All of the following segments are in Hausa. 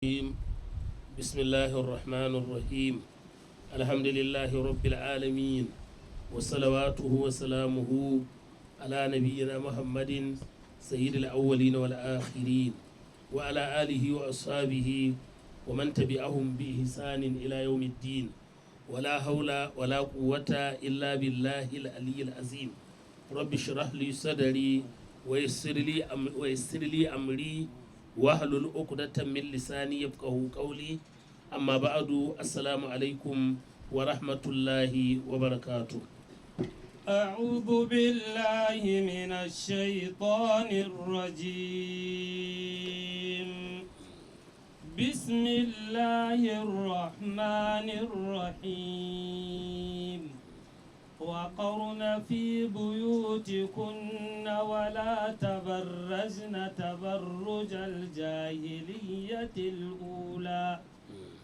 بسم الله الرحمن الرحيم الحمد لله رب العالمين وصلواته وسلامه على نبينا محمد سيد الأولين والآخرين وعلى آله وأصحابه ومن تبعهم بإحسان إلى يوم الدين ولا حول ولا قوة إلا بالله العلي العظيم رب اشرح لي صدري ويسر لي أمري wahlul uqdatan min lisani yafqahu qawli amma ba'du assalamu alaikum wa rahmatullahi wa barakatuh. أعوذ بالله من الشيطان الرجيم بسم الله الرحمن الرحيم وقرن في بيوتكن ولا تبرجن تبرج الجاهلية الأولى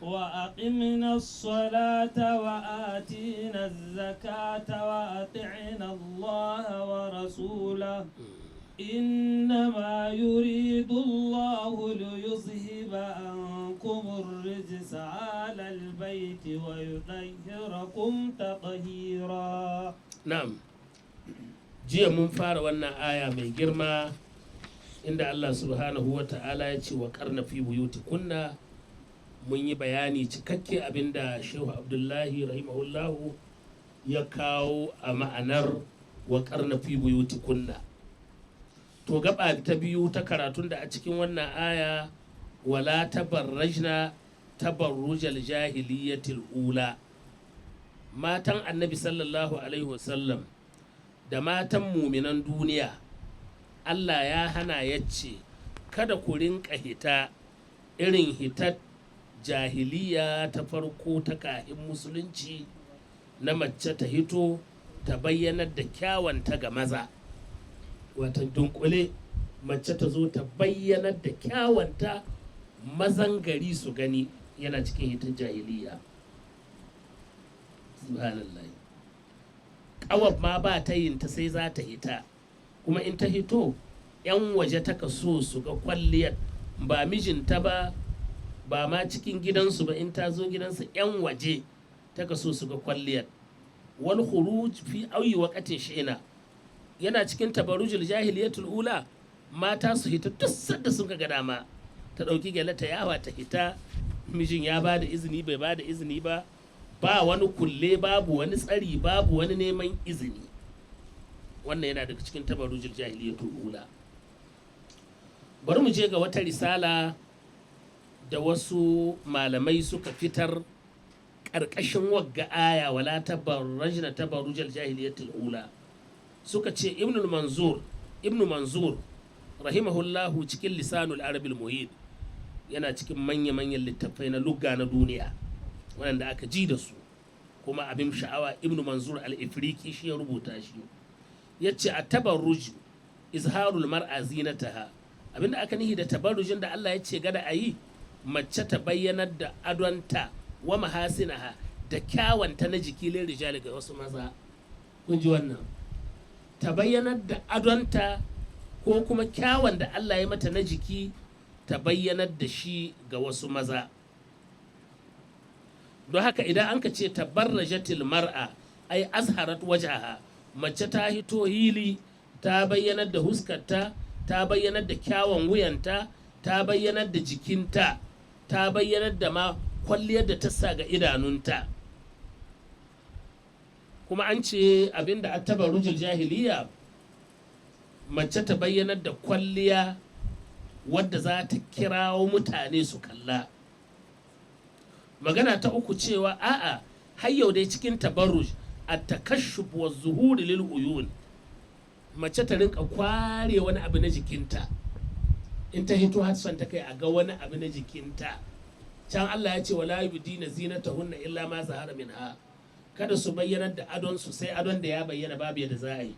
وأقمنا الصلاة وآتينا الزكاة وأطعنا الله ورسوله إنما يريد الله ليذهب عنكم الرجس على البيت ويطهركم تطهيرا. نعم jiya mun fara wannan aya mai girma inda Allah subhanahu wa ta'ala ya ce wa karna fi buyutikunna. Mun yi bayani cikakke abinda Shehu Abdullahi rahimahullahu ya kawo a ma'anar wa karna fi buyutikunna. To gaba ta biyu ta karatun da a cikin wannan aya wala tabarrajna tabarrujal jahiliyatil ula. Matan annabi sallallahu alaihi wasallam da matan muminan duniya Allah ya hana ya ce kada ku rinka hita irin hitar jahiliya ta farko ta kahin musulunci na mace ta hito ta bayyanar da kyawanta ga maza. Watan dunkule mace ta zo ta bayyanar da kyawanta mazan gari su gani yana cikin hitar jahiliya. Subhanallah. Ƙawar ma ba ta yin ta sai za ta hita, kuma in ta hito 'yan waje ta so su ga kwalliyar ba mijinta ba ma cikin gidansu ba. In ta zo gidansu 'yan waje ta so su ga kwalliyar. Wal khuruj fi auyi waqatin shi'na yana cikin tabarujul jahiliyatul ula. Mata su hita duk sanda sun ga dama, ta ɗauki gyale ta yawa ta hita, mijin ya ba da izini bai ba da izini ba, ba wani kulle, babu wani tsari, babu wani neman izini. Wannan yana daga cikin tabarujul jahiliyatul ula. Bari mu je ga wata risala da wasu malamai suka fitar ƙarƙashin wagga aya wala tabarrajna tabarujal jahiliyatul ula. Suka ce ibnu manzur rahimahullahu cikin lisanul arabil muhid yana cikin manya-manyan littattafai na lugga na duniya waɗanda aka ji da su, kuma abin sha'awa ibnu manzur al-ifriqi shi ya rubuta shi. Ya ce a tabarruj izharul mar'a zinataha. Abinda aka nihi da tabarrujin da Allah ya ce gada a yi, mace ta bayyanar da adonta wa mahasinaha da kyawanta na jiki lil rijali ga wasu maza. Kun ji wannan? Ta bayyanar da adonta ko kuma kyawun da Allah ya mata na jiki ta bayyanar da shi ga wasu maza. Don haka idan an ka ce tabarrajatil mar'a ai azharat wajaha, mace ta hito hili ta bayyanar da huskarta, ta bayyanar da kyawun wuyanta, ta bayyanar da jikinta, ta bayyanar da ma kwalliyar da ta sa ga idanunta. Kuma an ce abinda a tabarrujul jahiliya, mace ta bayyanar da kwalliya wadda za ta kirawo mutane su kalla. Magana ta uku cewa a'a har yau dai cikin tabarruj at-takashshuf wa zuhuri lil uyun, mace ta rinka kware wani abu na jikinta. In ta hito hatsan ta kai a ga wani abu na jikinta. Can Allah ya ce wala yubdina zinatahunna illa ma zahara minha. Kada su bayyanar da adon su sai adon da ya bayyana babu yadda za a yi.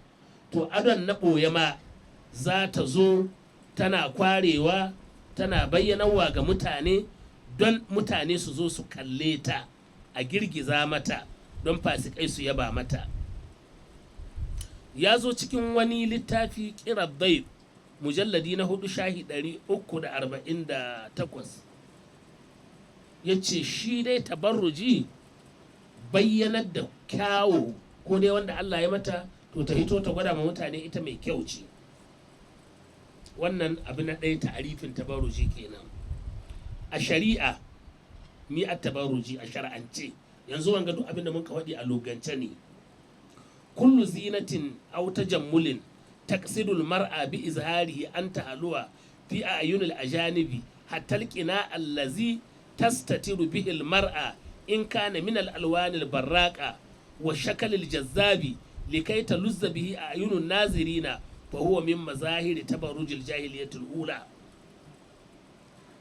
To adon na ɓoye ma za ta zo tana kwarewa, tana bayyanarwa ga mutane don mutane su zo su kalle ta, a girgiza mata don fasikai su yaba mata. Ya zo cikin wani littafi Qiraddayb mujalladi na 4 shahi 348 yace shi dai tabarruji bayyanar da kyawu ko dai wanda Allah ya mata to ta hito ta gwada ma mutane ita mai kyau ce. Wannan abu na ɗaya ta'arifin tabarruji kenan. A shari'a mi a tabarruji a shar'ance yanzu wanga duk abin da muka faɗi a logance ne. Kullu zinatin aw tajammulin taqsidul mar'a bi izharihi an ta'aluwa fi ayunil ajanibi hatta alqina allazi tastatiru bihi almar'a in kana min alalwanil barraqa wa shakalil jazzabi likai taluzza bihi ayunun nazirina fa huwa min mazahiri tabarrujil jahiliyatul ula.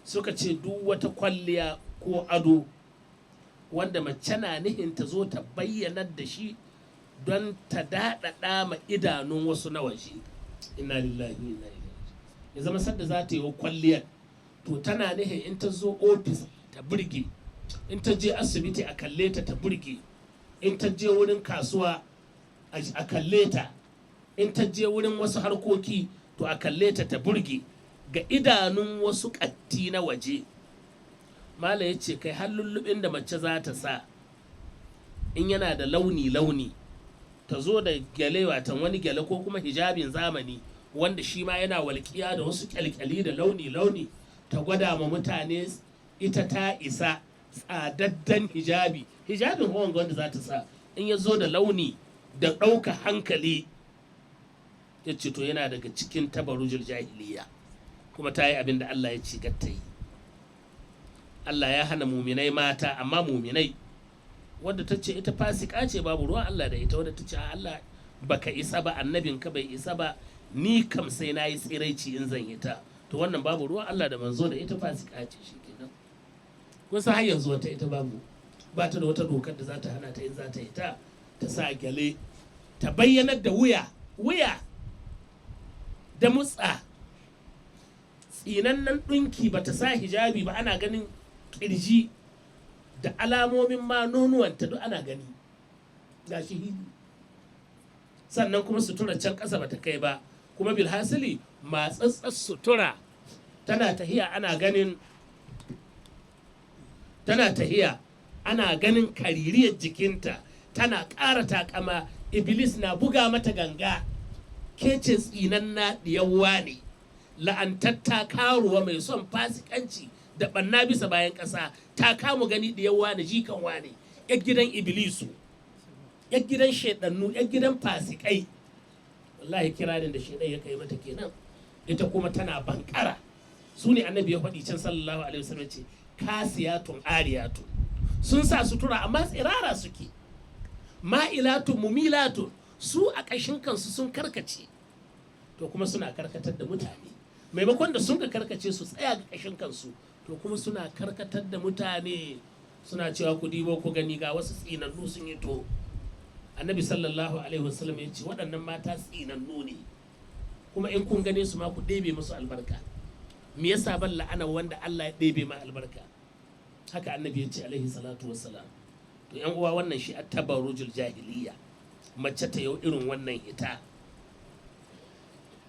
Suka ce duk wata kwalliya ko ado wanda mace na nihin ta zo ta bayyanar da shi don ta daɗaɗa ma idanun wasu na waje. Inna lillahi wa inna ilaihi. Ya zama sadda za ta yi wa kwalliyar to tana nihin in ta zo ofis ta burge, in ta je asibiti a kalle ta ta burge, in ta je wurin kasuwa a kalle ta, in ta je wurin wasu harkoki to a kalle ta ta burge ga idanun wasu ƙatti na waje. Mala ya ce kai har lullubin da mace za ta sa in yana da launi-launi ta zo da gyale watan wani gyale ko kuma hijabin zamani wanda shi ma yana walƙiya da wasu kyalkyali da launi-launi ta gwada ma mutane ita ta isa tsadaddan hijabin wanda za ta sa in ya zo da launi da ɗauka hankali ya ce to yana daga cikin tabarujul jahiliya kuma ta yi abin da Allah ya ci gatta yi. Allah ya hana muminai mata amma muminai wadda ta ce ita fasika ce babu ruwan Allah da ita, wadda ta ce Allah baka isa ba annabinka bai isa ba ni kam sai na yi tsiraici in zan yi ta, to wannan babu ruwan Allah da manzo da ita fasika ce shi kenan. kun san har yanzu wata ita babu ba ta da wata dokar da za ta hana ta in za ta yi ta sa gyale ta bayyanar da wuya da mutsa tsinannen ɗinki ba ta sa hijabi ba ana ganin ƙirji da alamomin ma nonuwanta duk ana gani ga shi hili, sannan kuma sutura can ƙasa bata kai ba, kuma bilhassili matsatsar sutura tana tahiya ana ganin kaririyar jikinta tana ƙara takama, iblis na buga mata ganga, ke ce tsinanna ɗiyawwa ne la'antatta karuwa mai son fasikanci da ɓanna bisa bayan ƙasa, ta kamu gani ɗiyawwa ne jikan wane, yar gidan iblisu, yar gidan shaidannu, yar gidan fasikai. Wallahi kirarin da shaidan ya kai mata kenan, ita kuma tana bankara. Su ne annabi ya faɗi can sallallahu alaihi wasallam ce kasiyatun ariyatun, sun sa sutura amma tsirara suke, ma'ilatun mumilatun, su a ƙashin kansu sun karkace, to kuma suna karkatar da mutane maimakon da sun ka karkace su tsaya ga ƙashin kansu, to kuma suna karkatar da mutane, suna cewa ku dibo ku gani ga wasu tsinannu sun yi to. Annabi sallallahu alaihi wasallam ya ce waɗannan mata tsinannu ne, kuma in kun gane su ma ku ɗebe musu albarka. Me yasa ban la'ana wanda Allah ya ɗebe ma albarka? Haka annabi ya ce alaihi salatu wassalam. To yan uwa wannan shi at-tabarrujul jahiliya, mace ta yau irin wannan ita.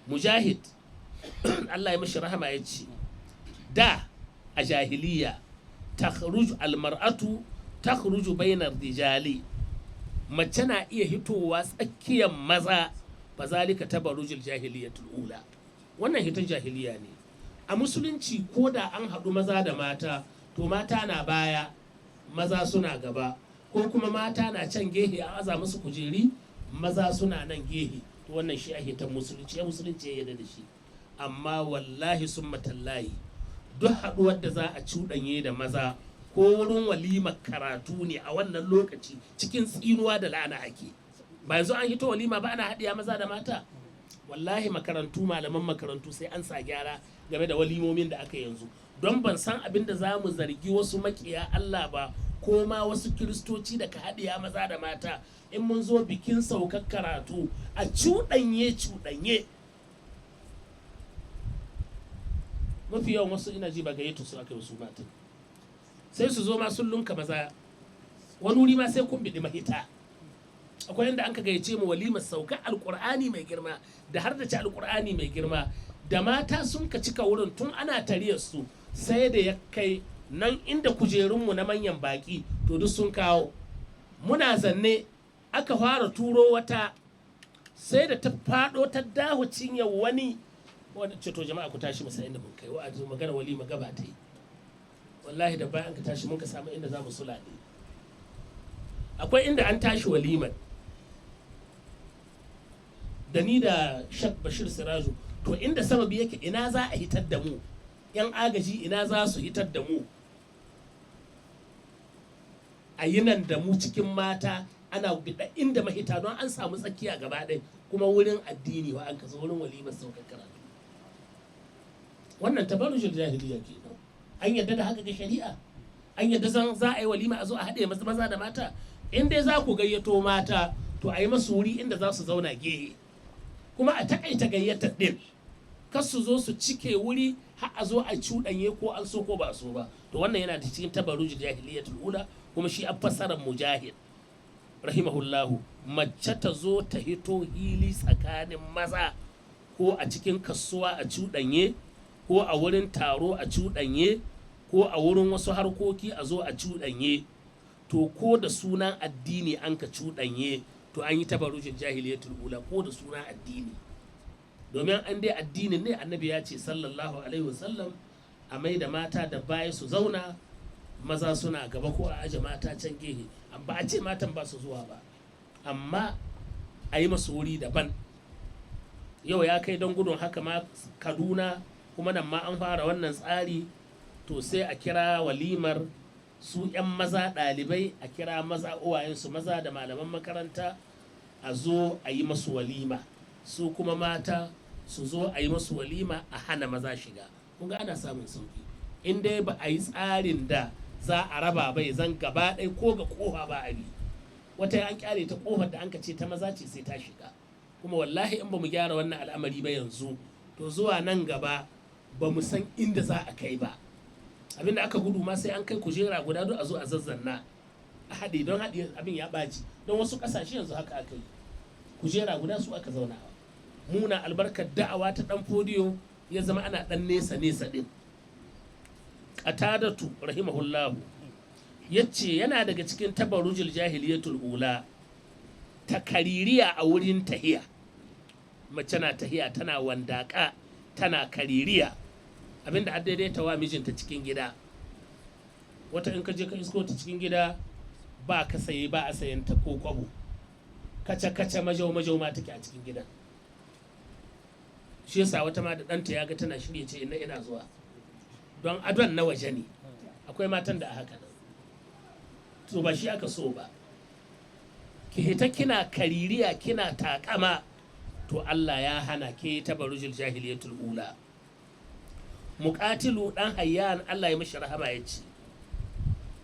Mujahid Allah ya mishi rahama ya ce da a jahiliya takhruju almar'atu takhruju bainar rijali, mace na iya hitowa tsakiyar maza, fa zalika tabarrujul jahiliyatul ula. Wannan hitar jahiliya ne. A musulunci ko da an haɗu maza da mata, to mata na baya maza suna gaba, ko kuma mata na can gehe a aza musu kujeri maza suna nan gehe, to wannan shi ake ta musulunci ya yarda da shi. Amma wallahi summa tallahi duk haɗuwar da za a cuɗanye da maza ko wurin walimar karatu ne a wannan lokaci cikin tsinuwa da la'ana ake. Ba yanzu an hito walima ba ana haɗiya maza da mata. Wallahi makarantu, malaman makarantu sai an sa gyara game da walimomin da aka yanzu, don ban san abin da za mu zargi wasu makiya Allah ba ko ma wasu kiristoci da ka haɗiya maza da mata in mun zo bikin saukar karatu a cuɗanye. Mafi yawan wasu ina ji ba gayyato su aka yi wasu matan, sai su zo ma sun lunka maza, wani wuri ma sai kun biɗi mahita. Akwai yadda an ka gayyace mu walimar saukar alƙur'ani mai girma da har da ci alƙur'ani mai girma, da mata sun ka cika wurin tun ana tariyar su, sai da ya kai nan inda kujerunmu na manyan baki to duk sun kawo. Muna zanne aka fara turo wata sai da ta faɗo ta dawo cinye wani ce to jama'a ku tashi masa inda mun kai wa'azi magana walima gaba ta yi. Wallahi da bayan ka tashi mun ka samu inda za mu sulale. Akwai inda an tashi walimar da ni da Shak Bashir Siraju, to inda sababi yake ina za a hitar da mu, yan agaji ina za su hitar da mu a yi nan da mu cikin mata ana bida inda mahita don an samu tsakiya gaba ɗaya kuma wurin addini wa an kasa wurin walimar saukar karatu. Wannan tabarrujul jahiliya ke an yadda da haka ga shari'a, an yadda za a yi walima a zo a haɗe maza da mata. In dai za ku gayyato mata to a yi masu wuri inda za su zauna gehe kuma a takaita gayyatar ɗin, kar su zo su cike wuri har a zo a cuɗanye ko an so ko ba so ba. To wannan yana da cikin tabarrujul jahiliyatul ula, kuma shi an fassarar Mujahid rahimahullahu. Mace ta zo ta hito hili tsakanin maza ko a cikin kasuwa a cuɗanye ko a wurin taro a cuɗanye ko a wurin wasu harkoki a zo a cuɗanye, to ko da sunan addini an ka cuɗanye to an yi tabarrujul jahiliyatul ula ko da sunan addini. Domin an dai addinin ne annabi ya ce sallallahu alaihi wasallam a mai da mata da baya su zauna, maza suna gaba ko a aje mata can gehe. Ba a ce matan ba su zuwa ba, amma a yi masu wuri daban. Yau ya kai don gudun haka ma Kaduna kuma nan ma an fara wannan tsari, to sai a kira walimar su 'yan maza ɗalibai, a kira maza uwayensu maza da malaman makaranta a zo a yi masu walima, su kuma mata su zo a yi masu walima a hana maza shiga. Kunga ana samun sauki in dai ba a yi tsarin da za a raba bai zan gaba ɗaya ko ga ƙofa ba a bi. Wata an kyale ta ƙofar da an ka ce ta maza ce sai ta shiga. Kuma wallahi in ba mu gyara wannan al'amari ba yanzu, to zuwa nan gaba ba mu san inda za a kai ba. Abinda aka gudu ma sai an kai kujera guda duk a zo a zazzanna a haɗe, don haɗe abin ya ɓaci. Don wasu ƙasashe yanzu haka aka yi, kujera guda su aka zauna. Muna albarkar da'awa ta ɗan fodiyo ya zama ana ɗan nesa ɗin. Qatadatu rahimahullahu yace yana daga cikin tabarrujul jahiliyatul ula ta kaririya a wurin tahiya. Mace na tahiya tana wandaka tana kaririya, abinda an daidaita wa mijinta cikin gida. Wata in ka je ka isko ta cikin gida ba ka saye ba a sayan ta ko kwabo, kace majau ma take a cikin gidan. Shi yasa wata ma da ɗanta ya ga tana shirye ce ina zuwa, don adon na waje ne. Akwai matan da a haka nan, to ba shi aka so ba. Ki hita kina kaririya kina takama, to Allah ya hana ke tabarrujul jahiliyatul ula. Muqatilu dan Hayyan Allah ya mishi rahama ya ce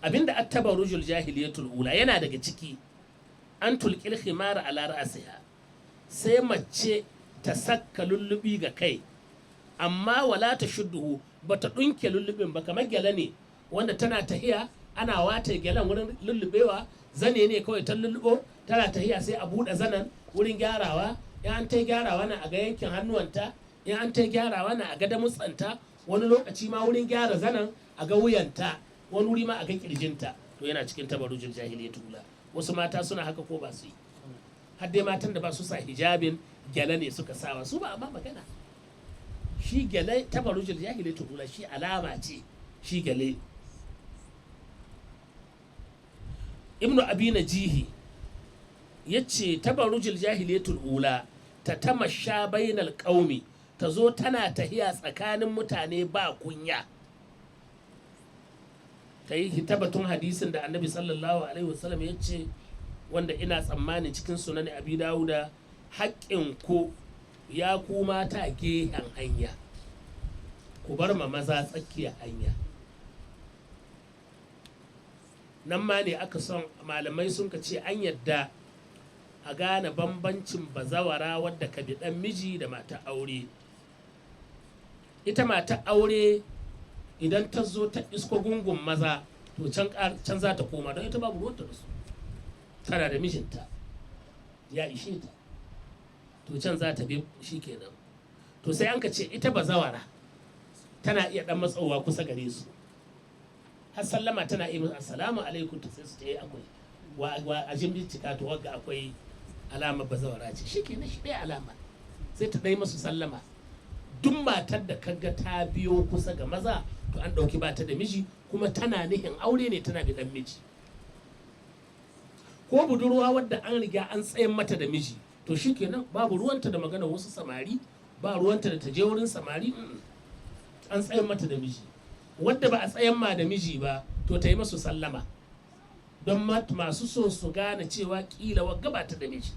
abinda at-tabarrujul jahiliyatul ula yana daga ciki an tulqil khimara ala ra'siha, sai mace ta sakka lullubi ga kai amma wala ta shudduhu, bata dunke lullubin ba, kamar gyale ne wanda tana tahiya ana wata gyalan wurin lullubewa, zane ne kawai ta lullubo tana tahiya sai a buɗe zanen wurin gyarawa. In an ta gyarawa na a ga yankin hannuwanta, in an ta gyarawa na a ga damutsanta, wani lokaci ma wurin gyara zanen a ga wuyanta, wani wuri ma a ga kirjinta. To yana cikin tabarrujul jahiliyatul ula. Wasu mata suna haka ko ba su yi, har dai matan da ba su sa hijabin gyale ne suka sawa su ba amma magana. Shi gyale tabarrujul jahiliyatul ula, shi alama ce shi gyale. Ibnu Abi Najihi yace tabarrujul jahiliyatul ula ta tamasha bainal qaumi, ta zo tana tahiya tsakanin mutane ba kunya. Kai hitabatun hadisin da Annabi sallallahu alaihi wasallam yace, wanda ina tsammanin cikin sunan Abi Dawuda, haƙƙin ku ya ku mata gehen hanya, ku bar ma maza tsakiyar hanya. Nan ma ne aka son malamai sun ka ce an yadda a gane bambancin bazawara wadda ka bi ɗan miji da mata aure. Ita mata aure idan ta zo ta isko gungun maza, to can za ta koma, don ita babu ruwanta da su, tana da mijinta ya ishe ta, to can za ta bi shi kenan. To sai an ka ce ita bazawara tana iya ɗan matsowa kusa gare su, har sallama tana yi musu assalamu alaikum ta sai su ce akwai wa a jin bincika to wagga akwai alama bazawara ce shi kenan shi ɗaya alama sai ta ɗai masu sallama. Duk matar da kaga ta biyo kusa ga maza to an ɗauki ba ta da miji kuma tana nihin aure ne tana da ɗan miji. Ko budurwa wadda an riga an tsayen mata da miji to shi kenan babu ruwanta da magana wasu samari, ba ruwanta da ta je wurin samari, an tsayen mata da miji. Wadda ba a tsayen ma da miji ba to ta yi masu sallama don masu so su gane cewa kila wagga ba ta da miji.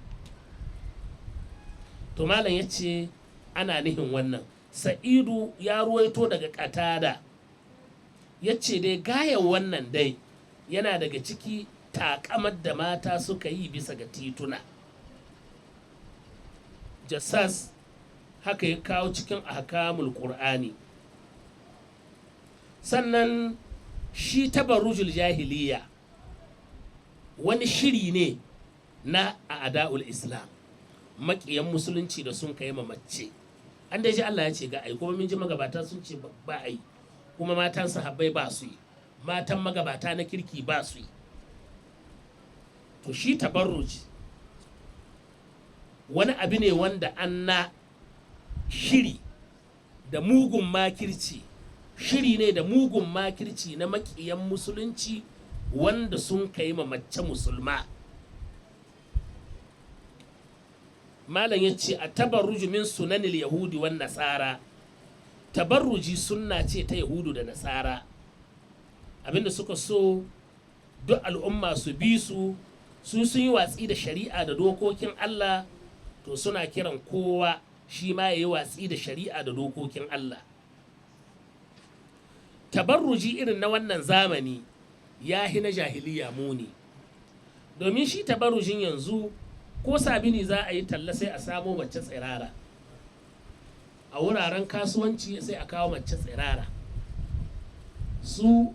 To malam ya ce ana nihin wannan. Sa'idu ya ruwaito daga Qatada ya ce dai gayan wannan dai yana daga ciki takamar da mata suka yi bisa ga tituna. Jassas haka ya kawo cikin ahkamul Qur'ani. Sannan shi tabarrujul jahiliya wani shiri ne na a'da'ul Islam, maƙiyan musulunci da sun kai mace. An dai ji Allah ya ce ga ai, kuma mun ji magabata sun ce ba ai, kuma matan sahabbai ba su yi, matan magabata na kirki ba su yi. To shi tabarruj wani abu ne wanda an na shiri da mugun makirci, shiri ne da mugun makirci na maƙiyan musulunci wanda sun kai mace musulma. Malam ya ce a tabarruju min sunanil yahudi wan nasara. Tabarruji sunna ce ta yahudu da nasara, abinda suka so duk al'umma su bi su sun yi watsi da shari'a da dokokin Allah, to suna kiran kowa shi ma ya yi watsi da shari'a da dokokin Allah. Tabarruji irin na wannan zamani ya hi na jahiliya muni, domin shi tabarrujin yanzu ko sabini za a yi talla sai a samo mace tsirara, a wuraren kasuwanci sai a kawo mace tsirara. Su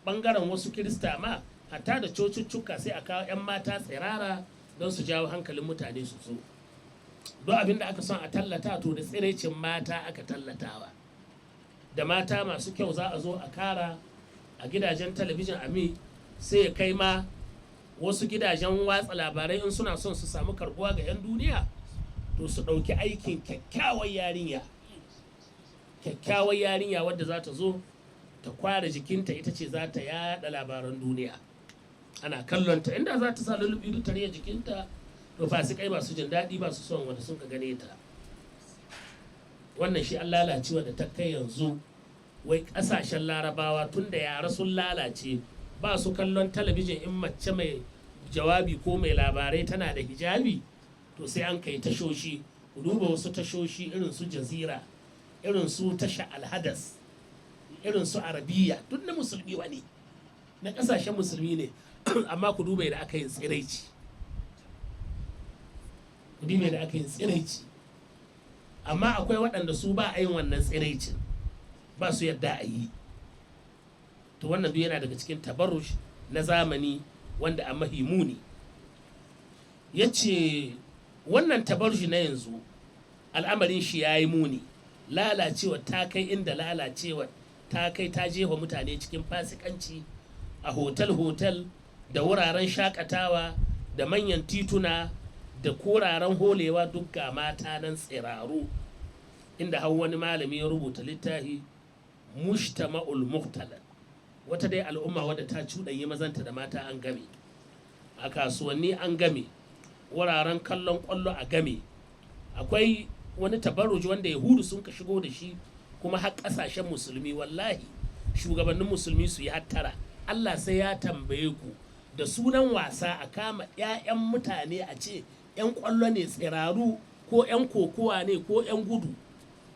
bangaren wasu kirista ma hatta da cociccuka sai a kawo 'yan mata tsirara don su jawo hankalin mutane su so. Don abin da aka son a tallata to da tsiraicin mata aka tallatawa, da mata masu kyau za a zo a kara a gidajen talabijin ami, sai ya kai ma wasu gidajen watsa labarai in suna son su samu karbuwa ga 'yan duniya to su ɗauki aikin kyakkyawar yarinya wadda za ta zo ta kware jikinta, ita ce za ta yada labaran duniya, ana kallonta. Inda za ta sa lullubi da tare jikinta to fasikai ba su jin daɗi, ba su son wanda sun ka gane ta. Wannan shi an lalacewa da ta kai yanzu wai ƙasashen larabawa tun da yara sun lalace ba su kallon talabijin in mace mai jawabi ko mai labarai tana da hijabi to sai an kai tashoshi. Ku duba wasu tashoshi irin su Jazira, irin su tasha Alhadas, irin su Arabiya, duk na musulmi wani na ƙasashen musulmi ne amma ku duba da aka yi tsiraici, ku duba da aka yi tsiraici. Amma akwai waɗanda su ba a yin wannan tsiraicin, ba su yadda a yi. To wannan duk yana daga cikin tabarrush na zamani wanda a mahimuni. Ya ce wannan tabarrush na yanzu al'amarin shi ya yi muni, lalacewa ta kai inda lalacewa ta kai ta jefa mutane cikin fasikanci a hotel-hotel da wuraren shakatawa da manyan tituna da koraren holewa, duk ga mata nan tsiraru, inda har wani malami ya rubuta littafi Mujtama'ul Muhtalal, wata dai al'umma wadda ta cuɗanye mazanta da mata an game, a kasuwanni an game, wuraren kallon ƙwallo a game. Akwai wani tabarruji wanda yahudu sun ka shigo da shi kuma har ƙasashen musulmi. Wallahi shugabannin musulmi su yi hattara, Allah sai ya tambaye ku. Da sunan wasa a kama 'ya'yan mutane a ce 'yan ƙwallo ne tsiraru ko 'yan kokowa ne ko 'yan gudu,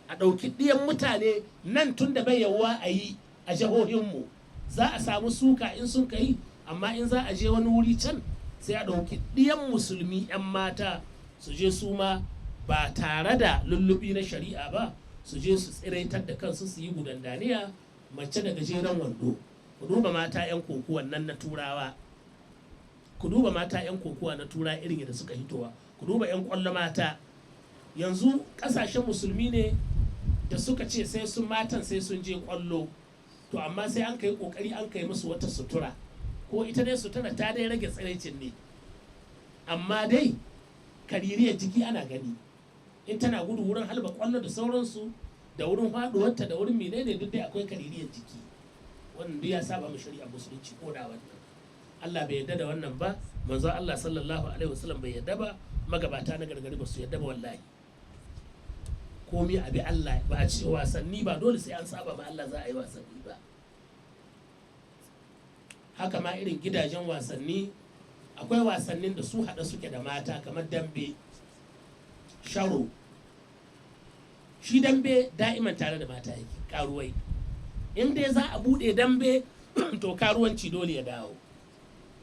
a ɗauki ɗiyan mutane nan tun da bai yawwa a yi a jihohinmu, za a samu suka in sun kai, amma in za a je wani wuri can sai a ɗauki ɗiyan musulmi 'yan mata su je su ma ba tare da lullubi na shari'a ba, su je su tsiraitar da kansu su yi gudandaniya, mace da gajeren wando. Ku duba mata 'yan kokowan nan na turawa, ku duba mata 'yan kokowa na tura irin yadda suka hitowa, ku duba 'yan ƙwallo mata. Yanzu ƙasashen musulmi ne da suka ce sai sun matan sai sun je ƙwallo, to amma sai an kai kokari an kai musu wata sutura, ko ita dai sutura ta dai rage tsiraicin ne, amma dai kaririyar jiki ana gani in tana gudu wurin halba kwallo da sauransu, da wurin faduwarta da wurin menene duk dai akwai kaririyar jiki. Wannan duk ya saba mu shari'a musulunci ko da wannan Allah bai yarda da wannan ba, manzo Allah sallallahu alaihi wasallam bai yarda ba, magabata na gargari ba su yarda ba wallahi. Komai abi Allah ba a ce wasanni ba dole sai an saba ma Allah za a yi wasanni ba. Haka ma irin gidajen wasanni akwai wasannin da su haɗa suke da mata kamar dambe, sharo. Shi dambe da'iman tare da mata yake, karuwai. In dai za a buɗe dambe to karuwanci dole ya dawo.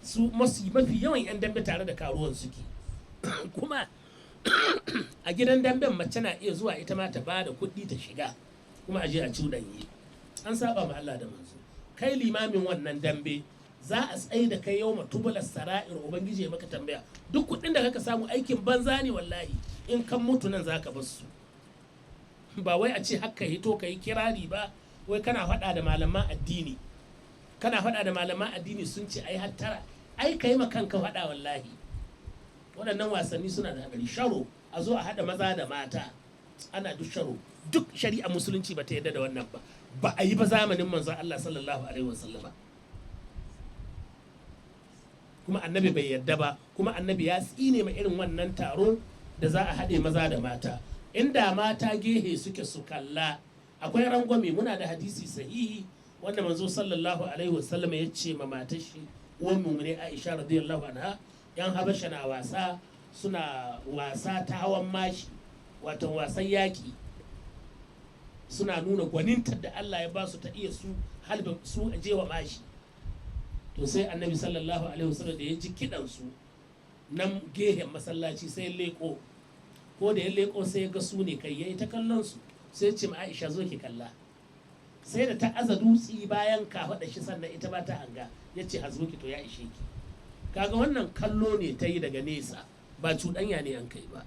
Su mafi yawan 'yan dambe tare da karuwan suke. Kuma a gidan damben mace na iya zuwa ita ma ta ba da kuɗi ta shiga kuma a je a cuɗanye. An saba ma Allah da manzo. Kai limamin wannan dambe za a tsaye da kai yau matubular sara'ir ubangiji ya maka tambaya. Duk kuɗin da kaka samu aikin banza ne wallahi, in kan mutu nan za ka bar su. Ba wai a ce haka hito ka yi kirari ba, wai kana faɗa da malaman addini. Kana faɗa da malaman addini sun ce ai hattara, ai ka yi ma kanka faɗa wallahi. Waɗannan wasanni suna da haɗari. Sharo a zo a haɗa maza da mata ana duk sharo, duk shari'a musulunci ba ta yarda da wannan ba, ba a yi ba zamanin manzon Allah sallallahu alaihi wasallam. Kuma annabi bai yarda ba, kuma annabi ya tsine ma irin wannan taro da za a haɗe maza da mata. Inda mata gehe suke su kalla, akwai rangwame. Muna da hadisi sahihi wanda manzo sallallahu alaihi wasallam ya ce ma matar shi uwan mu'mini Aisha radiyallahu anha, yan habasha na wasa, suna wasa ta hawan mashi, wato wasan yaki, suna nuna gwanintar da Allah ya ba su ta iya su halba su jewa mashi. To sai annabi sallallahu alaihi wasallam da ya ji kidan su nan gehen masallaci sai leko, ko da ya leko sai ya ga su ne kai, yayi ta kallon su sai ce ma Aisha zo ki kalla. Sai da ta aza dutsi bayan ka faɗa shi sannan ita ba ta hanga, yace hazmuki to ya ishe ki. Kaga wannan kallo ne ta yi daga nesa, ba cuɗanya ne an kai ba.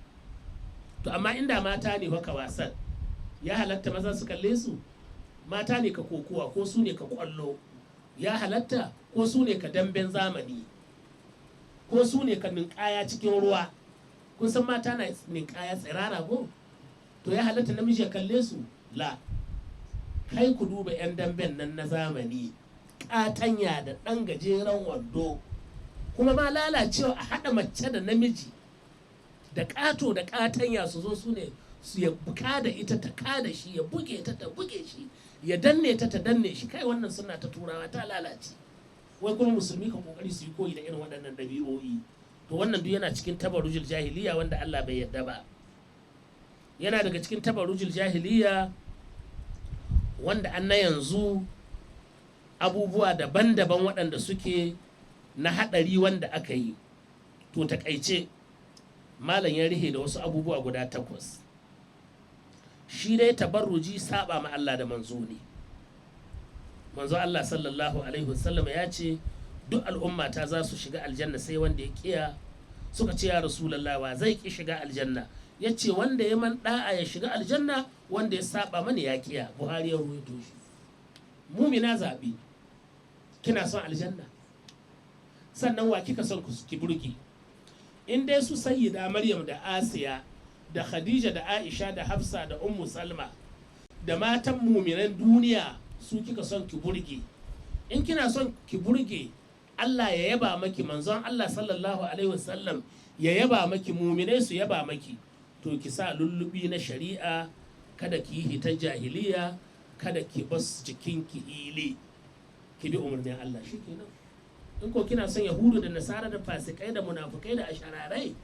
To amma inda mata ne haka wasan, ya halatta maza su kalle su? Mata ne ka kokuwa ko su ne ka kwallo, ya halatta? Ko su ne ka damben zamani, ko su ne ka ninkaya cikin ruwa. Kun san mata na ninkaya tsirara ko? To ya halatta namiji ya kalle su? La. Kai ku duba 'yan damben nan na zamani, ƙatanya da ɗan gajeren wando, kuma ma lalacewa a haɗa mace da namiji da ƙato da ƙatanya su zo su ne su ya buka da ita ta kada shi, ya buge ta ta buge shi, ya danne ta ta danne shi. Kai wannan suna ta turawa ta lalace. Wai kuma musulmi ka kokari su yi koyi da irin waɗannan ɗabi'o'i. To wannan duk yana cikin tabarrujul jahiliya wanda Allah bai yarda ba. Yana daga cikin tabarrujul jahiliya wanda an na yanzu abubuwa daban-daban waɗanda suke na haɗari wanda aka yi. To takaice malam ya rihe da wasu abubuwa guda 8. Shi dai tabarruji saba ma Allah da manzo ne. Manzo Allah sallallahu alaihi wasallam ya ce duk al'ummata za su shiga aljanna sai wanda ya kiya. Suka ce ya Rasulullah, wa zai ki shiga aljanna? Ya ce wanda ya man da'a ya shiga aljanna, wanda ya saba mani ya kiya. Buhari ya ruwaito shi. Mumina zabi, kina son aljanna? Sannan wa kika son ki burge? In dai su sayyida Maryam da Asiya da Khadija da Aisha da Hafsa da Ummu Salma da matan muminan duniya su kika son ki burge, in kina son ki burge Allah ya yaba maki, manzon Allah sallallahu alaihi wasallam ya yaba maki, muminai su yaba maki, to ki sa lullubi na shari'a, kada ki yi hitar jahiliya, kada ki bas jikinki hili, ki bi umarnin Allah. Shikenan. In ko kina son Yahudu da Nasara da fasikai da munafukai da ashararai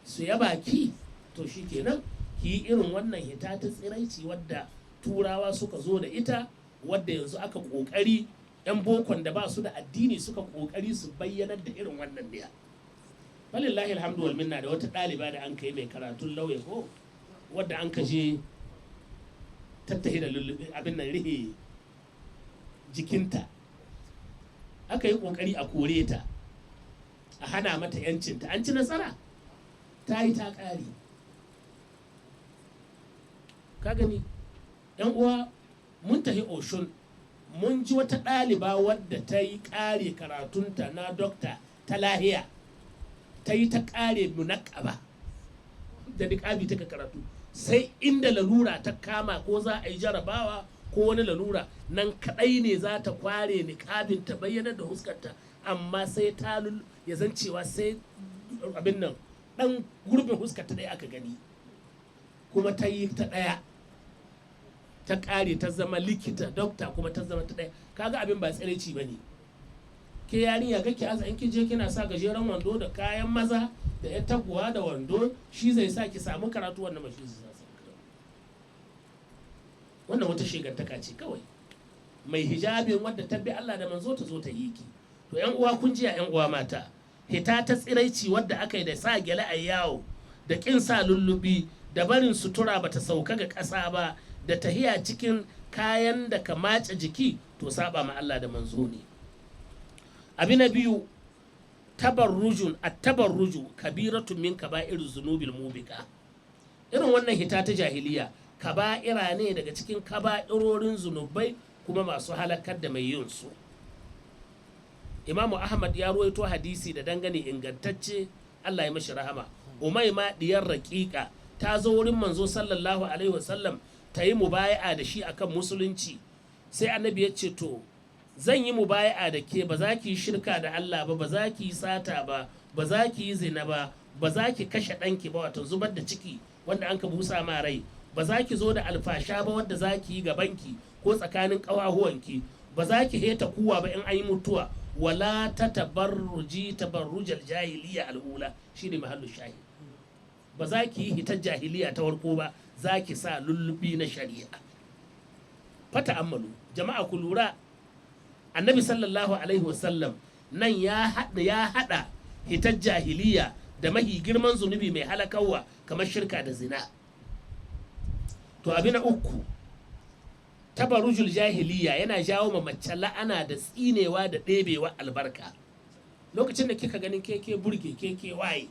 su yaba ki, to shikenan ki yi irin wannan hita ta tsiraici wadda turawa suka zo da ita, wadda yanzu aka kokari yan bokon da ba su da addini suka kokari su bayyanar da irin wannan biya. Walillahi alhamdu wal minna. Da wata ɗaliba da an kai mai karatun lauya ko wadda an kaje tattahi da lullubi abin nan rihe jikinta, aka yi kokari a kore ta, a hana mata yancinta. An ci nasara, ta yi ta ƙare. Ka gani yan uwa, mun tafi Oshun mun ji wata ɗaliba wadda ta yi ƙare karatunta na dokta ta lahiya ta yi ta ƙare munaƙaba da niƙabi ta karatu sai inda lalura ta kama ko za a yi jarabawa ko wani lalura nan kaɗai ne za ta kware niƙabin ta bayyana da huskarta amma sai ta ya zan cewa sai abin nan ɗan gurbin huskarta ɗaya aka gani kuma ta yi ta ɗaya ta ƙare ta zama likita dokta kuma ta zama ta ɗaya kaga abin ba tsiraici ba ne ke yarinya kake aza in kije kina sa gajeren wando da kayan maza da ya taguwa da wando shi zai sa ki samu karatu wannan ba shi zai sa wannan wata shegantaka ce kawai mai hijabin wadda ta bi Allah da manzo ta zo ta yi ki to yan uwa kun ji yan uwa mata hita ta tsiraici wadda aka yi da sa gyale a yawo da kin sa lullubi da barin sutura bata sauka ga ƙasa ba da tahiya cikin kayan da ka mace jiki to saba ma Allah da manzo ne abi na biyu tabarrujun at-tabarruju kabiratun min kaba'iriz zunubil mubiqa irin wannan hita ta jahiliya kaba'ira ne daga cikin kaba'irorin zunubai kuma masu halakar da mai yin su Imamu Ahmad ya ruwaito hadisi da dangane ingantacce Allah ya mashi rahama Umayma diyar raqiqa ta zo wurin manzo sallallahu alaihi wasallam ta yi mubaya'a da shi akan musulunci sai annabi ya ce to zan yi mubaya'a da ke ba za ki yi shirka da Allah ba ba za ki yi sata ba ba za ki yi zina ba ba za ki kashe ɗanki ba wato zubar da ciki wanda an ka busa ma rai ba za ki zo da alfasha ba wanda za ki yi gabanki ko tsakanin ƙawahuwanki ba za ki heta kuwa ba in an yi mutuwa wala ta tabarrujal jahiliya al'ula shine mahallu shahid ba za ki yi hitar jahiliya ta warko ba za ki sa lullubi na shari'a fata ammalu jama'a ku lura annabi sallallahu alaihi wasallam nan ya hada hitar jahiliya da mahi girman zunubi mai halakawa kamar shirka da zina to abi na uku tabarrujul jahiliya yana jawo ma mace la'ana da tsinewa da ɗebewa albarka lokacin da kika ganin keke burge keke waye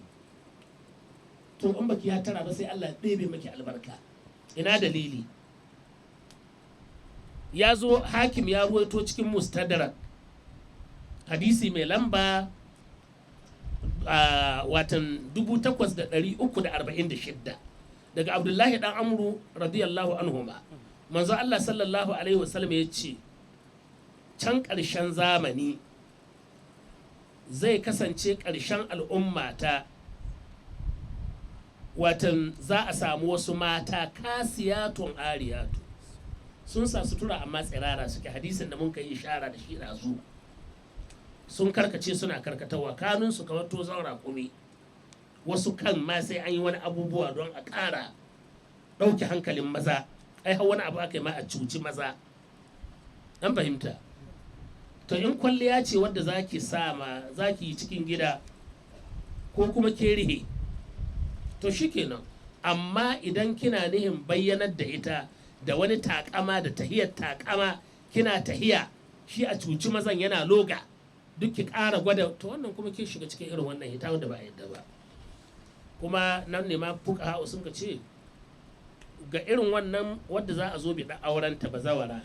to in baki ya tara ba sai Allah ya ɗebe maki albarka ina dalili ya zo hakim ya ruwaito cikin mustadrak hadisi mai lamba watan 8346 daga abdullahi dan amru radiyallahu anhuma manzo Allah sallallahu alaihi wasallam ya ce can ƙarshen zamani zai kasance ƙarshen al'umma ta watan za a samu wasu mata kasiyatun ariyatu sun sa sutura amma tsirara suke hadisin da mun kai ishara da shi razu sun karkace suna karkatawa kanun su kamar tozon raƙumi wasu kan ma sai an yi wani abubuwa don a ƙara ɗauke hankalin maza ai har wani abu aka yi ma a cuci maza an fahimta to in kwalliya ce wadda zaki sama zaki yi cikin gida ko kuma ke rihe to shikenan amma idan kina nihin bayyanar da ita da wani takama da tahiyar takama kina tahiya shi a cuci mazan yana loga duk ki ƙara gwada to wannan kuma ke shiga cikin irin wannan hita wanda ba yadda ba kuma nan ne ma fuka sun ka ce ga irin wannan wadda za a zo bi auren ta bazawara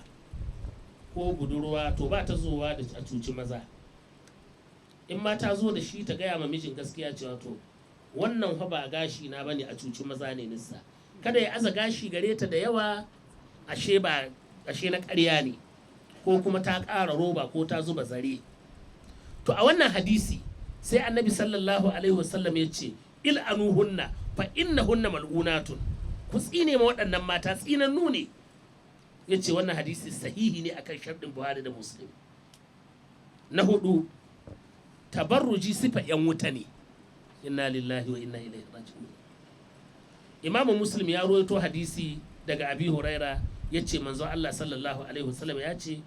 ko budurwa to ba ta zowa da a cuci maza in ma ta zo da shi ta gaya ma mijin gaskiya cewa to wannan fa ba gashi na bane a cuci maza ne nissa kada ya aza gashi gare ta da yawa ashe na ƙarya ne ko kuma ta ƙara roba ko ta zuba zare to a wannan hadisi sai annabi sallallahu alaihi wasallam ya ce il'anuhunna fa innahunna mal'unatun ku tsine ma waɗannan mata tsinannu ne ya ce wannan hadisi sahihi ne akan sharɗin Buhari da Muslim na hudu tabarruji sifa yan wuta ne inna lillahi wa inna ilaihi raji'un Imam Muslim ya rawaito hadisi daga Abi Huraira yace manzo Allah sallallahu alaihi wasallam ya ce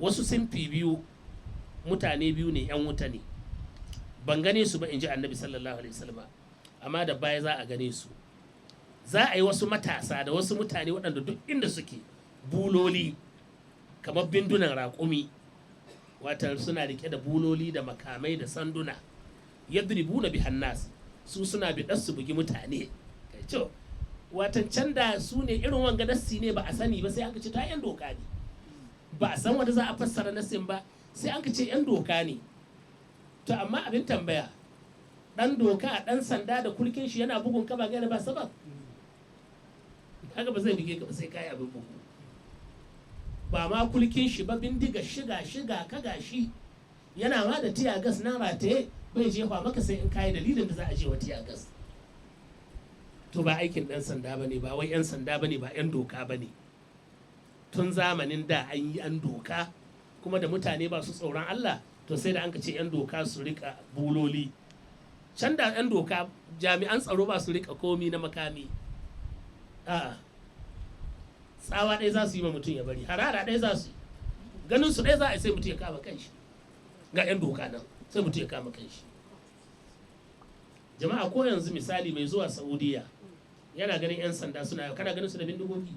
wasu sinfi biyu mutane biyu ne yan wuta ne ban gane su ba inji Annabi sallallahu alaihi wasallam amma da baya za a gane su za a yi wasu matasa da wasu mutane waɗanda duk inda suke buloli kamar bindunan raƙumi wata suna rike da buloli da makamai da sanduna yadribuna bihan nas su suna bi su bugi mutane to watan can da su ne irin wanga dassi ne ba a sani ba sai aka ce ta yan doka ne ba a san wanda za a fassara nasin ba sai an ka ce 'yan doka ne. To amma abin tambaya, ɗan doka ɗan sanda da kulkin shi yana bugun ka ba gaira ba sabab, haka ba zai bige ka ba sai kai abin bugu. Ba ma kulkin shi ba, bindiga shiga ka gashi yana ma da tiya gas na rataye bai jefa maka sai in kayi dalilin da za a je wa tiya gas. To ba aikin ɗan sanda ba ne, ba wai 'yan sanda ba ne, ba 'yan doka ba ne. Tun zamanin da an yi an doka kuma da mutane ba su tsoron Allah, to sai da an ka ce 'yan doka su rika buloli. Can da 'yan doka jami'an tsaro ba su rika komi na makami. A'a, tsawa ɗaya za su yi ma mutum ya bari, harara ɗaya za su yi, ganin su ɗaya za a yi sai mutum ya kama kanshi. Ga 'yan doka nan sai mutum ya kama kanshi. Jama'a ko yanzu misali mai zuwa Saudiya yana ganin 'yan sanda suna yau, kana ganin su da bindigogi.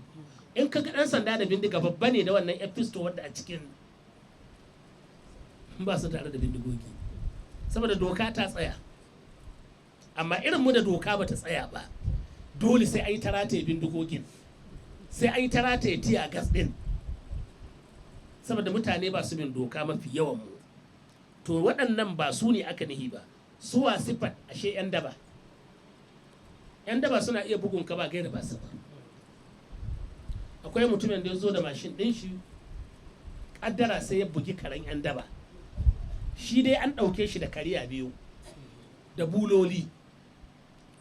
In ka ga ɗan sanda da bindiga babba ne da wannan episto wadda a cikin ba su tare da bindigogi, saboda doka ta tsaya. Amma irin mu da doka ba ta tsaya ba, dole sai an yi tarataye bindigogin, sai an yi tarataye tiya gas ɗin, saboda mutane ba su bin doka mafi yawan mu. To waɗannan ba su ne aka nihi ba, suwa sifat ashe 'yan daba. 'Yan daba suna iya bugun ka ba gaira ba sabab. Akwai mutumin da ya zo da mashin ɗin shi, ƙaddara sai ya bugi karen 'yan daba. Shi dai an ɗauke shi da kariya biyu da buloli,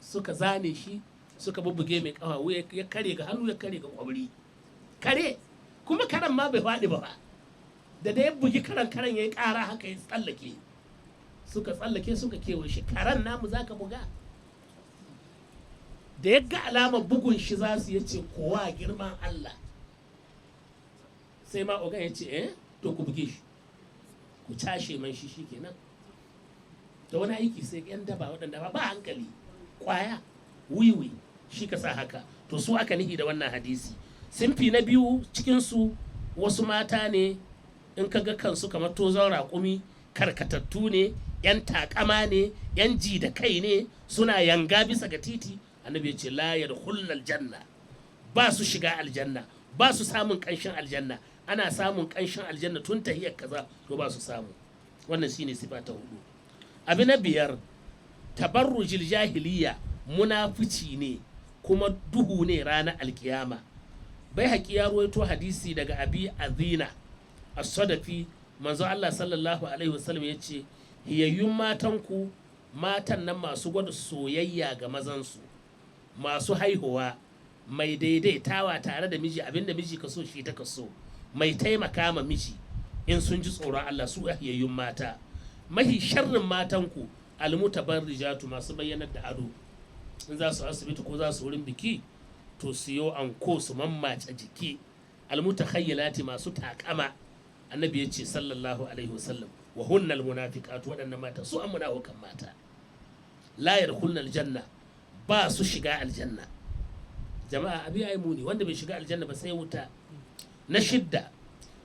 suka zane shi, suka bubbuge mai ƙafafu, ya kare ga hannu, ya kare ga ƙwabri. Kare kuma karen ma bai faɗi ba, da ya bugi karen ya yi ƙara haka ya tsallake. Suka tsallake suka kewaye shi, karen namu za ka buga? Da ya ga alamar bugun shi za su yace kowa girman Allah, sai ma ogan ya ce to ku buge shi, ku cashe man shi kenan. Da wani aiki sai 'yan daba waɗanda ba hankali, kwaya wiwi shi ka sa haka. To su aka nihi da wannan hadisi. Simfi na biyu cikinsu wasu mata ne, in ka ga kansu kamar tozon raƙumi, karkatattu ne, 'yan takama ne, 'yan ji da kai ne, suna yanga bisa ga titi. Annabi ya ce la yadkhulul janna, ba su shiga aljanna, ba su samun kanshin aljanna. Ana samun kanshin aljanna tun tahiyar kaza, to ba su samu. Wannan shine sifa ta 4. Abi na 5, tabarrujil jahiliya, munafici ne kuma duhu ne ranar alkiyama. Bai haƙi ya ruwaito hadisi daga Abi Azina as-Sadafi, manzo Allah sallallahu alaihi wasallam ya ce hiyayyun matanku, matan nan masu gwada soyayya ga mazansu, masu haihuwa, mai daidaitawa tare da miji, abinda miji ka so shi ta ka so, mai taimaka ma miji in sun ji tsoron Allah, su hiyayyun mata. Mahi sharrin matanku almutabarrijatu, masu bayyanar da ado. In za su asibiti ko za su wurin biki, to siyo anko su mammace jiki. Almutakhayyilati, masu takama. Annabi ya ce sallallahu alaihi wasallam wa hunnal munafiqatu, waɗannan mata su an munafikan mata. La yadkhulnal janna, ba su shiga aljanna. Jama'a abi ai muni, wanda bai shiga aljanna ba sai wuta. Na 6,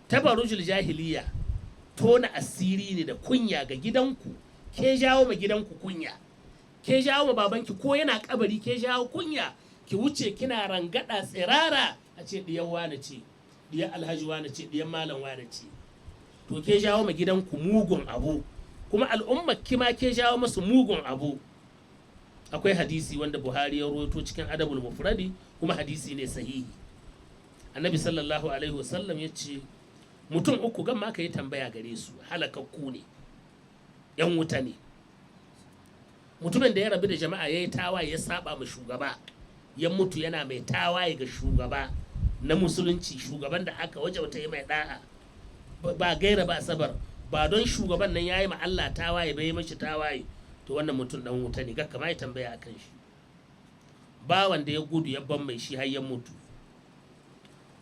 tabarrujul jahiliya, tona asiri ne da kunya ga gidanku. Ke jawo ma gidanku kunya, ke jawo ma babanki ko yana kabari, ke jawo kunya. Ki wuce kina rangada tsirara, a ce diyan wane ce, diyan alhaji wane ce, diyan malam wane ce. To ke jawo ma gidanku mugun abu, kuma al'ummar kima ke jawo masu mugun abu. Akwai hadisi wanda Buhari ya rawaito cikin Adabul Mufradi, kuma hadisi ne sahihi. Annabi sallallahu alaihi wasallam ya ce mutum 3 gamma ka yi tambaya gare su, halakakku ne, 'yan wuta ne. Mutumin da ya rabu da jama'a, ya yi tawaye, ya saba ma shugaba, ya mutu yana mai tawaye ga shugaba na musulunci, shugaban da aka wajauta yi mai da'a, ba gaira ba sabar, ba don shugaban nan ya yi ma Allah tawaye bai yi mashi tawaye, to wannan mutum dan wuta ne. Gakka ma ya tambaya akan shi. Ba wanda ya gudu ya ban mai shi har ya mutu.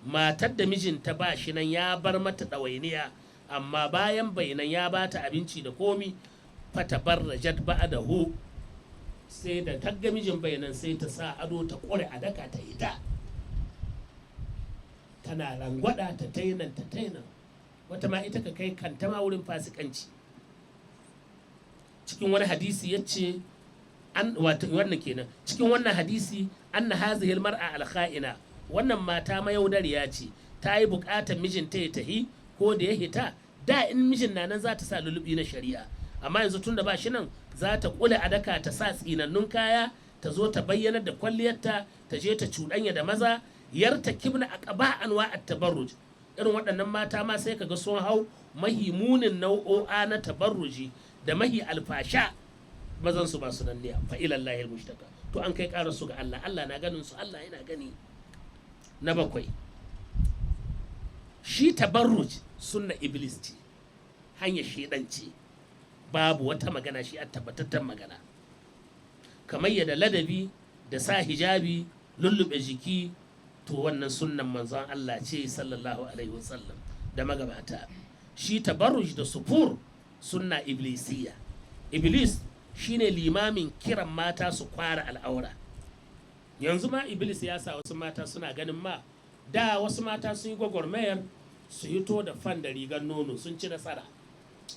Matar da mijinta ba shi nan, ya bar mata ɗawainiya, amma bayan bayanan ya ba ta abinci da komi, fatabarrajat ba'dahu, sai da tagga mijin bayanan sai ta sa ado ta ƙure a daka ta ita, tana rangwada ta tainan. Wata ma ita ka kai kanta ma wurin fasikanci. Cikin wani hadisi ya ce wannan kenan, cikin wannan hadisi anna hazihi almar'a alkha'ina, wannan mata mayaudariya ce, ta yi bukatar mijinta ya tahi ko da ya hita da in mijin na nan za ta sa lulubi na shari'a amma yanzu tunda ba shi nan za ta kula a daka ta sa tsinannun kaya ta zo ta bayyana da kwalliyarta ta je ta cuɗanya da maza yarta kibna a ƙaba anwa at tabarruj irin waɗannan mata ma sai kaga sun hau mahimunin nau'o'a na tabarruji da mahi alfasha mazan su ba su nan ne fa ilallahi almushtaka to an kai ƙarar su ga Allah Allah na ganin su Allah yana gani. Na 7 shi tabarruj sunna iblis ce hanyar shedanci babu wata magana shi a tabbatattan magana kamar yadda ladabi da sa hijabi lullube jiki to wannan sunnan manzon Allah ce sallallahu alaihi wasallam da magabata. Shi tabarruj da sufur sunna iblisiya. Iblis shine limamin kiran mata su kwara al'aura. Yanzu ma iblis ya sa wasu mata suna ganin ma da wasu mata sun yi gwagwarmayar su hito da fan da rigar nono sun ci nasara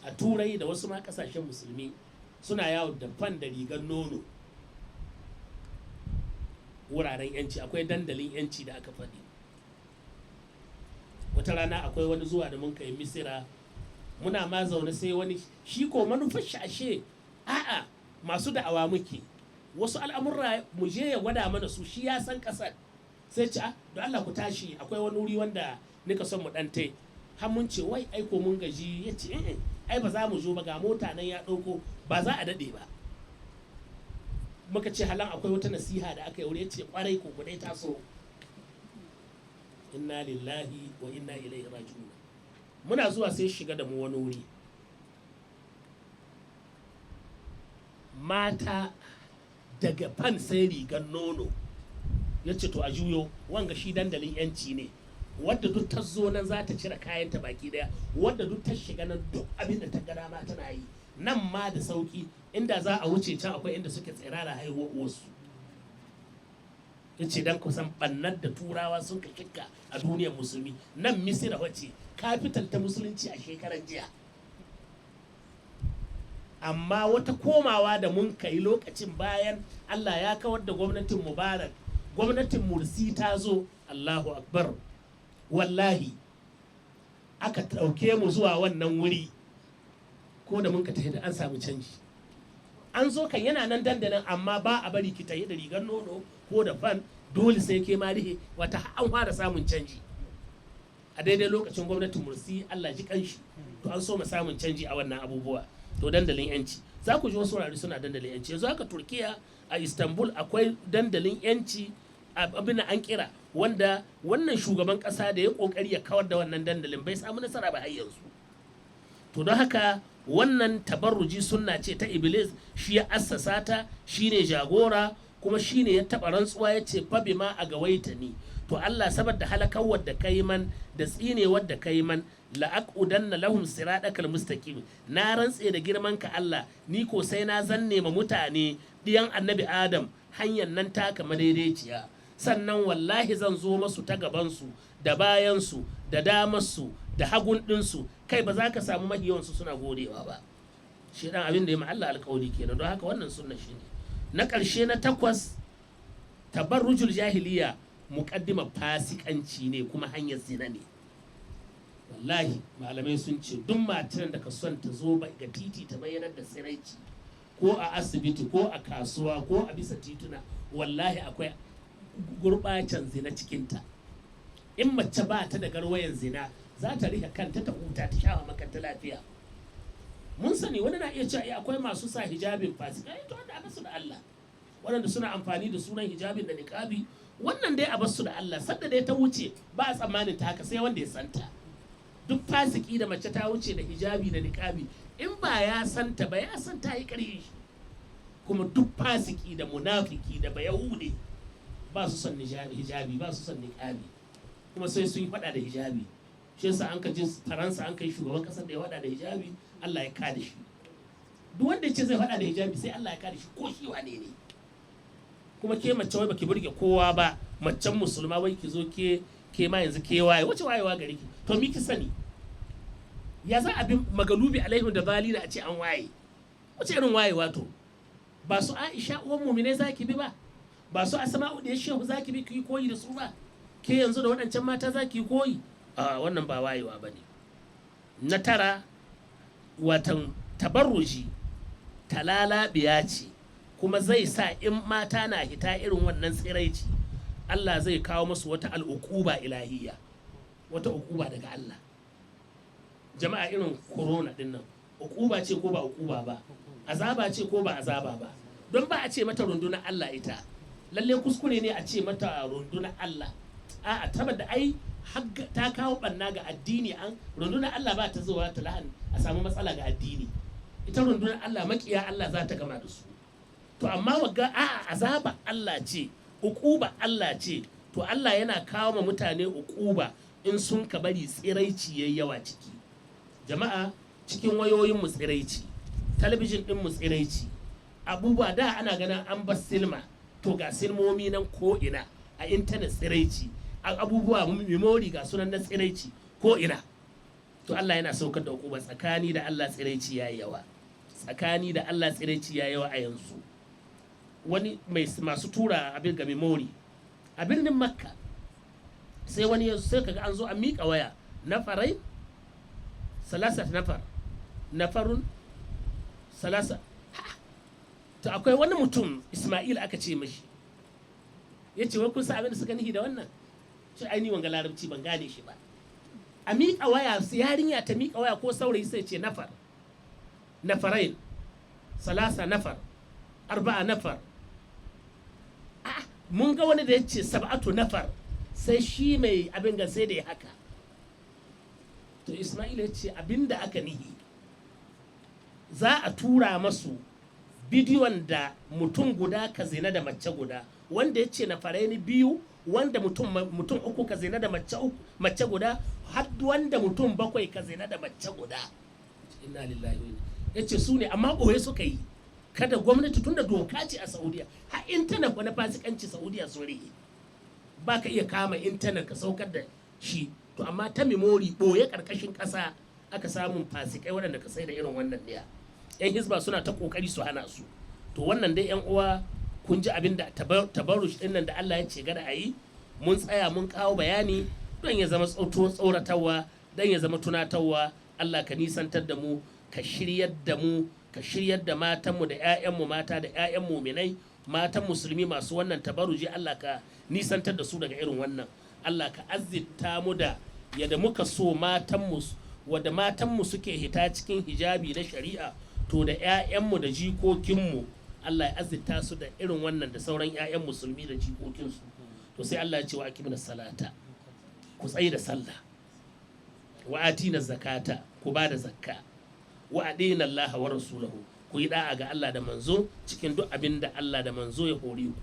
a turai da wasu ma kasashen musulmi suna yawo da fan da rigar nono wuraren yanci. Akwai dandalin yanci da aka faɗi wata rana akwai wani zuwa da mun kai misira muna ma zaune sai wani shi ko manufar shashe a'a masu da'awa muke wasu al'amurra mu je ya gwada mana su shi ya san kasar sai ce don Allah ku tashi akwai wani wuri wanda nika son mu dante har mun ce wai aiko mun gaji ya ce ai ba za mu zo ba ga mota nan ya ɗauko ba za a daɗe ba muka ce halan akwai wata nasiha da aka yi wuri ya ce kwarai ko kudai taso inna lillahi wa inna ilaihi raji'un. Muna zuwa sai shiga da mu wani wuri mata daga fan sai rigar nono ya ce to a juyo wanga shi dandalin yanci ne wadda duk ta zo nan za ta cire kayanta baki daya wadda duk ta shiga nan duk abin da ta gada ma tana yi nan ma da sauki inda za a wuce can akwai inda suke tsirara haihuwar wasu ya ce don kusan bannar da turawa sun ka kikka a duniyar musulmi nan misira wacce kafital ta musulunci a shekaran jiya amma wata komawa da mun kai lokacin bayan Allah ya kawar da gwamnatin Mubarak gwamnatin Mursi ta zo Allahu Akbar wallahi aka ɗauke mu zuwa wannan wuri ko da mun ka tafi da an samu canji an zo kan yana nan dandalin amma ba a bari ki tafi da rigar nono ko da fan dole sai ke marihe wata an fara samun canji a daidai lokacin gwamnatin Mursi Allah ji kanshi to an so mu samun canji a wannan abubuwa to dandalin yanci za ku ji wasu wurare suna dandalin yanci yanzu haka Turkiya a Istanbul akwai dandalin yanci abin an kira wanda wannan shugaban kasa da ya kokari ya kawar da wannan dandalin bai samu nasara ba har yanzu to don haka wannan tabarruji sunna ce ta iblis shi ya assasa ta shine jagora kuma shine ya taba rantsuwa ya ce fa bima a gawaita ni to Allah saboda halakawar da kai man da tsinewar da kai man la'aqudanna lahum siratakal mustaqim na rantse da girman ka Allah ni ko sai na zanne ma mutane diyan annabi Adam hanyar nan taka madaidaiciya sannan wallahi zan zo masu ta gabansu da bayansu da damarsu da hagun ɗinsu kai ba za ka samu mahiyawansu suna godewa ba shi dan abin da ya Allah alƙawari kenan don haka wannan sunna shi ne na ƙarshe na 8 tabarrujul jahiliya muqaddima fasikanci ne kuma hanyar zina ne wallahi malamai sun ce duk matan da ka son ta zo ga titi ta bayyanar da tsiraici ko a asibiti ko a kasuwa ko a bisa tituna wallahi akwai gurbacin zina cikinta in mace ba ta da garwayan zina za ta rika kanta ta huta ta shawa makanta lafiya mun sani wani na iya cewa akwai masu sa hijabin fasika to wanda aka su da Allah waɗanda suna amfani da sunan hijabin da niqabi wannan dai a basu da Allah sanda dai ta wuce ba a tsammanin ta haka sai wanda ya santa duk fasiki da mace ta wuce da hijabi da niqabi in ba ya santa ba ya san ta yi ƙarfi kuma duk fasiki da munafiki da bayahude ba su son hijabi ba su son niqabi kuma sai sun yi faɗa da hijabi shi yasa an ka ji Faransa an kai shugaban kasar da ya faɗa da hijabi Allah ya kada shi duk wanda ya ce zai faɗa da hijabi sai Allah ya kada shi ko shi wane ne kuma ke mace wai baki burge kowa ba macen musulma wai ki zo ke ma yanzu ke waye wace wayewa gare ki to mi ki sani ya za a bi magalubi alaihim da zalina a ce an waye wace irin wayewa to ba su Aisha uwan mu'mine zaki bi ba su Asma'u da Shehu zaki bi ki koyi da su ba ke yanzu da waɗancan mata zaki koyi a wannan ba wayewa bane na tara watan tabarruji talalabiya ce kuma zai sa in mata na hita irin wannan tsiraici Allah zai kawo musu wata al'uquba ilahiyya, wata uquba daga Allah. Jama'a irin corona din nan uquba ce ko ba uquba ba, azaba ce ko ba azaba ba, don ba a ce mata rundunar Allah ita, lalle kuskure ne a ce mata rundunar Allah, a'a saboda ai ta kawo banna ga addini. An rundunar Allah ba ta zuwa ta lahan a samu matsala ga addini, ita rundunar Allah makiya Allah za ta gama da su. To amma wagga a'a azaba Allah ce, uquba Allah ce, to Allah yana kawo ma mutane uquba in sun ka bari tsiraici yayi yawa ciki. Jama'a cikin wayoyin mu tsiraici, talabijin din mu tsiraici, abubuwa da ana ganin an bar silma, to ga silmomi nan ko ina a intanet tsiraici, abubuwa memory ga sunan na tsiraici ko ina. To Allah yana saukar da hukuma tsakani da Allah tsiraici yayi yawa, tsakani da Allah tsiraici yayi yawa a yanzu. Wani masu tura abin ga memory a birnin Makka, sai wani yanzu sai kaga an zo an miƙa waya na farai salasat nafarun salasa. To akwai wani mutum Ismail aka ce mashi, ya ce wai kun sa abin da suka nihi da wannan, shi aini wanga larabci ban gane shi ba. A miƙa waya yarinya ta miƙa waya ko saurayi sai ce nafarain salasa nafar arba'a nafar. Mun ga wani da ya ce sab'atu nafar, sai shi mai abin ga sai da ya haka. To Ismail ya ce abin da aka nihi za a tura masu bidiyon da mutum guda ka zina da mace guda, wanda ya ce na faraini biyu, wanda mutum uku ka zina da mace guda, har wanda mutum bakwai ka zina da mace guda. Inna lillahi. Ya ce su ne amma ɓoye suka yi, kada gwamnati tunda doka ce a Saudiya, har intanet wani fasikanci Saudiya sun rage, ba ka iya kama intanet ka saukar da shi, to amma ta memori ɓoye ƙarƙashin ƙasa aka samun fasikai waɗanda ka sai da irin wannan ɗaya. Yan hisba suna ta ƙoƙari su hana su. To wannan dai yan uwa kun ji abin da tabarrush ɗin nan da Allah ya ce gada a yi, mun tsaya mun kawo bayani don ya zama tsoratarwa, don ya zama tunatarwa. Allah ka nisantar da mu, ka shiryar da mu, ka shiryar da matanmu da 'ya'yanmu mata da 'ya'yan muminai, matan musulmi masu wannan tabaruji. Allah ka nisantar da su daga irin wannan. Allah ka azzita mu da yadda muka so matanmu, wadda matanmu suke hita cikin hijabi na shari'a, to da 'ya'yanmu da jikokinmu Allah ya azzita su da irin wannan, da sauran 'ya'yan musulmi da jikokinsu. To sai Allah ya ce wa akimina salata, ku tsaye da sallah, wa atina zakata, ku ba da zakka, wa adina Allah wa rasulahu, ku yi da'a ga Allah da manzo cikin duk abin da Allah da manzo ya hore ku.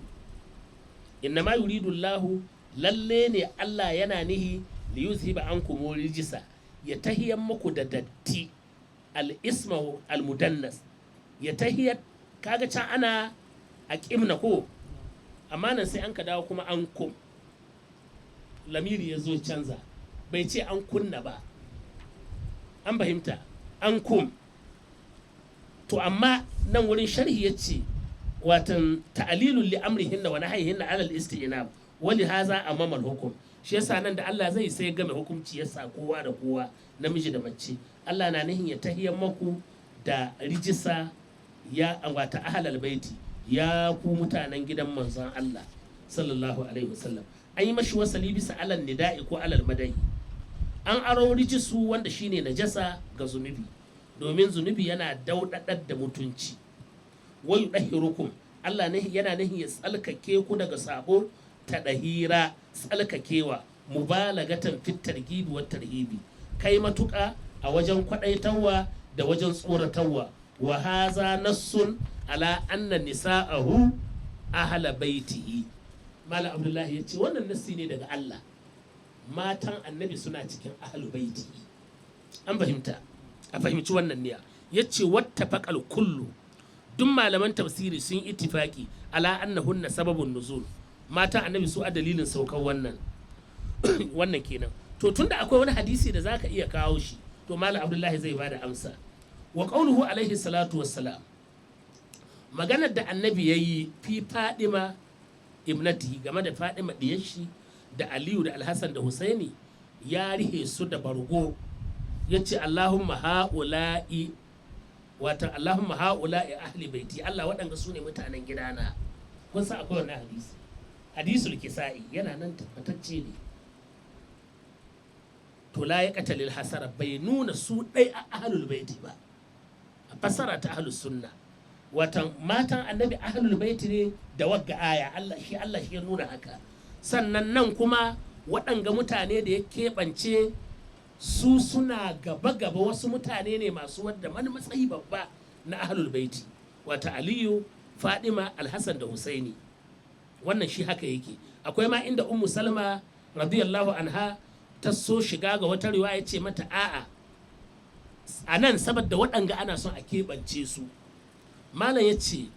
Inna ma yuridu Allahu, lalle ne Allah yana nihi li yuzhiba ankum rijsa, ya tahiyan muku da datti, al-isma al-mudannas, ya tahiyar. Kaga can ana aqimna ko, amma nan sai an ka dawo kuma an kum, lamiri ya zo canza, bai ce an kunna ba, an fahimta, an kum. To amma nan wurin sharhi ya ce watan ta'alilun li amrihinna wa nahyihinna alal isti'nab wali haza amamal hukum. Shi yasa nan da Allah zai sai game hukunci yasa kowa da kowa, namiji da mace. Allah na nihin ya tahiyar maku da rijisa, ya wata ahlal baiti, ya ku mutanen gidan manzon Allah sallallahu alaihi wasallam. An yi mashi wasali bisa alal nida'i ko alal madai. An aro rijisu wanda shine najasa ga zunubi, domin zunubi yana daudadar da mutunci. Wa yudahhirukum, Allah yana nihin ya tsalkake ku daga sabo, ta dahira, tsalkakewa, mubalagatan fit targibi wa tarhibi, kai matuƙa a wajen kwadaitarwa da wajen tsoratarwa. Wa haza nassun ala anna nisa'ahu ahla baitihi. Malam Abdullahi ya ce wannan nassi ne daga Allah, matan annabi suna cikin ahlu baitihi. An fahimta, a fahimci wannan niyya. Ya ce wattafaqal kullu, duk malaman tafsiri sun ittifaki ala annahunna sababun nuzul, matan annabi su a dalilin saukar wannan wannan kenan. To tunda akwai wani hadisi da zaka iya kawo shi, to Malam Abdullahi zai bada amsa. Wa qawluhu alaihi salatu wassalam, maganar da annabi yayi fi Fadima ibnatihi, game da Fadima diyar shi da Aliyu da Alhassan da Husaini, ya rihe su da bargo yace Allahumma haula'i watan Allahumma haula'i ahli baiti, Allah waɗanga su ne mutanen gidana. Kun san akwai wannan hadisul kisa'i yana nan tabbatacce ne. To la ya qatalil hasara bai nuna su dai a ahlul baiti ba, a fasara ta ahlus sunna watan matan annabi ahlul baiti ne da wagga aya. Allah shi ya nuna haka. Sannan nan kuma waɗanga mutane da ya keɓance su suna gaba-gaba, wasu mutane ne masu wadda wani matsayi babba na ahlul baiti, wata Aliyu, Fadima, Alhassan da Husaini. Wannan shi haka yake. Akwai ma inda Ummu Salma radiyallahu anha ta so shiga ga wata riwaya ce mata a'a, a nan saboda waɗanga ana son a keɓance su. Malam ya ce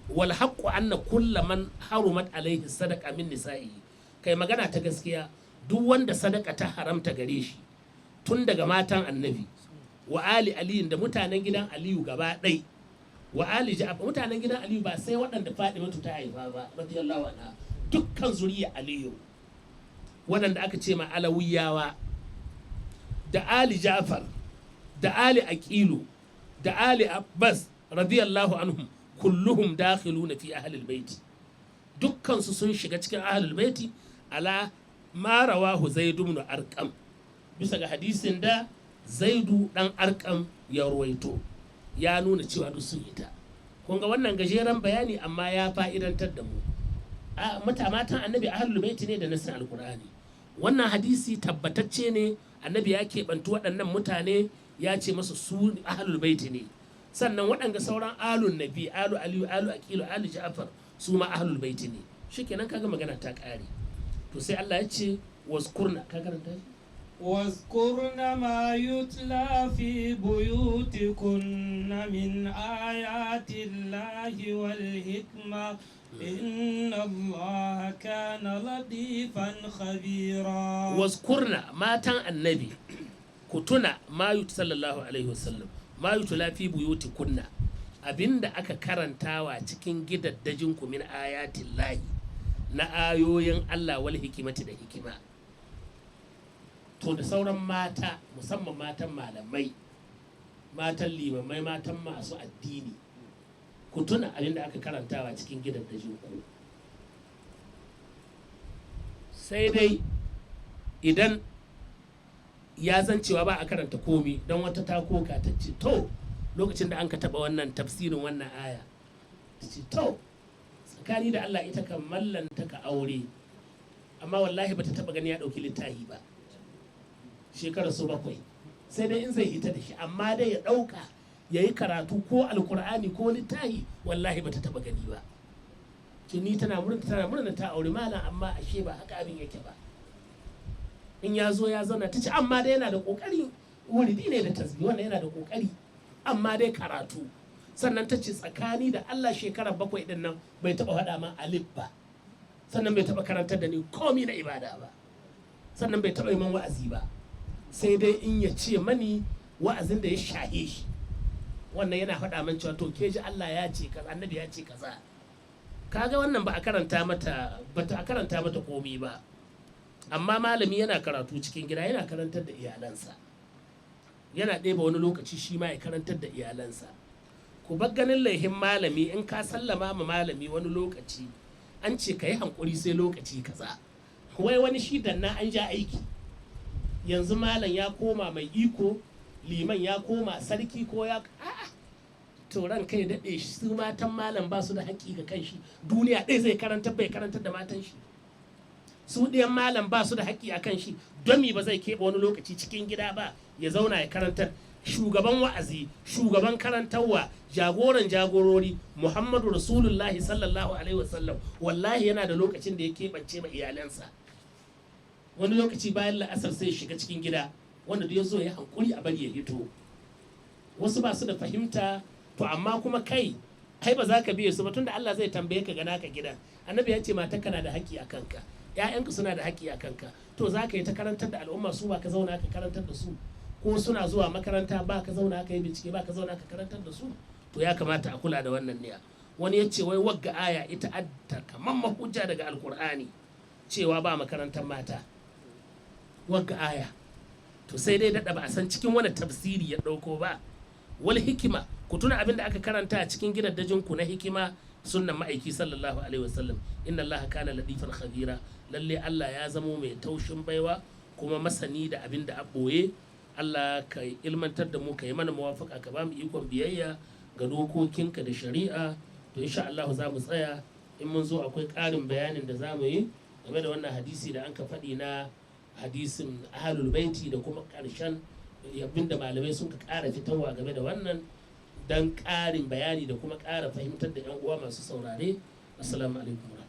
wal haqqu anna kulla man harumat alaihi sadaqa min nisa'i, kai magana ta gaskiya duk wanda sadaka ta haramta gare shi tun daga matan annabi wa ali aliyin da mutanen gidan aliyu gaba ɗai wa ali ja'far, mutanen gidan aliyu ba sai waɗanda Fadimatu ta haifa ba radiyallahu anha, dukkan zuriya aliyu waɗanda aka ce ma alawiyawa, da ali ja'far da ali aqilu da ali abbas radiyallahu anhum kulluhum dakhiluna fi ahlil baiti, dukkan su sun shiga cikin ahlul baiti ala ma rawahu zaid ibn arqam, bisa ga hadisin da zaidu dan arqam ya ruwaito, ya nuna cewa duk sun ita. Kun ga wannan gajeren bayani amma ya fa'idantar da mu. Matan annabi ahlul baiti ne da nasin alqur'ani. Wannan hadisi tabbatacce ne, annabi ya keɓantu waɗannan mutane ya ce masa su ahlul baiti ne. Sannan waɗanga sauran alun nabi, alu aliyu, alu aqilu, alu ja'far su ma ahlul baiti ne. Shikenan kaga magana ta ƙare. To sai Allah ya ce waskurna, ka karanta shi? واذكرن ما يتلى في بيوتكن من آيات الله والحكمة إن الله كان لطيفا خبيرا. واذكرن ما تان النبي كتنا ما يتلى الله عليه وسلم ما يتلى في بيوتكن abinda aka karantawa cikin gidaddajinku min ayatin lahi na ayoyin Allah wal hikimati da hikima. To da sauran mata, musamman matan malamai, matan limamai, matan masu addini, ku tuna abin da aka karantawa cikin gidan da ku. Sai dai idan ya zan cewa ba a karanta komi, don wata ta koka ta ce to lokacin da an ka taɓa wannan tafsirin wannan aya, ta ce to tsakani da Allah ita kan mallanta ka aure, amma wallahi ba ta taɓa gani ya ɗauki littafi ba. Shekarar su 7 sai dai in zai ita da shi, amma dai ya ɗauka ya yi karatu ko alkur'ani ko littahi wallahi bata taba gani ba. Tuni tana murna ta aure malam, amma ashe ba haka abin yake ba. In ya zo ya zauna ta ce amma dai yana da kokari, wuridi ne da tasbih, wannan yana da kokari amma dai karatu. Sannan ta ce tsakani da Allah shekarar 7 din nan bai taba faɗa ma alif ba, sannan bai taba karantar da ni komi na ibada ba, sannan bai taba yi man wa'azi ba, sai dai in ya ce mani wa'azin da ya shahe shi, wannan yana faɗa min cewa to ke ji Allah ya ce kaza, annabi ya ce kaza. Kaga wannan ba a karanta mata komi ba. Amma malami yana karatu cikin gida, yana karantar da iyalansa, yana ɗeba wani lokaci shi ma ya karantar da iyalansa. Ku bar ganin laihin malami, in ka sallama ma malami wani lokaci an ce ka yi hankuri sai lokaci kaza, wai wani shi danna an ja aiki. Yanzu malam ya koma mai iko, liman ya koma sarki ko ya to ran kai daɗe shi, su matan malam ba su da haƙƙi ga kanshi, duniya ɗaya zai karantar bai karantar da matan shi. Su ɗayan malam ba su da haƙƙi a kan shi, don me ba zai keɓe wani lokaci cikin gida ba ya zauna ya karantar. Shugaban wa'azi, shugaban karantarwa, jagoran jagorori Muhammadu Rasulullahi sallallahu alaihi wasallam wallahi yana da lokacin da ya keɓance ma iyalansa. Wani lokaci bayan la'asar sai shiga cikin gida, wanda duk ya zo ya hankuri a bari ya hito. Wasu ba su da fahimta, to amma kuma kai ba za ka biye su ba, tunda Allah zai tambaye ka ga naka gidan. Annabi ya ce matarka na da haƙƙi a kanka, ƴaƴanka suna da haƙƙi a kanka, to za ka yi ta karantar da al'umma, su ba ka zauna ka karantar da su, ko suna zuwa makaranta ba ka zauna ka yi bincike, ba ka zauna ka karantar da su. To ya kamata a kula da wannan niyya. Wani ya ce wai wagga aya ita adda kamar mahujja daga alkur'ani cewa ba makarantar mata, wagga aya. to sai dai daɗa ba a san cikin wani tafsiri ya ɗauko ba. Wal hikima, ku tuna abin da aka karanta a cikin gidajen ku na hikima sunnan ma'aiki sallallahu alaihi wasallam, inna allaha kana latifan khabira, lalle Allah ya zamo mai taushin baiwa kuma masani da abin da a ɓoye. Allah ka ilmantar da mu, ka yi mana muwafaka, ka ba mu ikon biyayya ga dokokinka da shari'a. To insha Allah za mu tsaya, in mun zo akwai ƙarin bayanin da za mu yi game da wannan hadisi da an ka faɗi na hadisin ahlul baiti da kuma ƙarshen abin da malamai sun ka ƙara fitarwa game da wannan, don ƙarin bayani da kuma ƙara fahimtar da 'yan uwa masu saurare. Assalamu alaikum.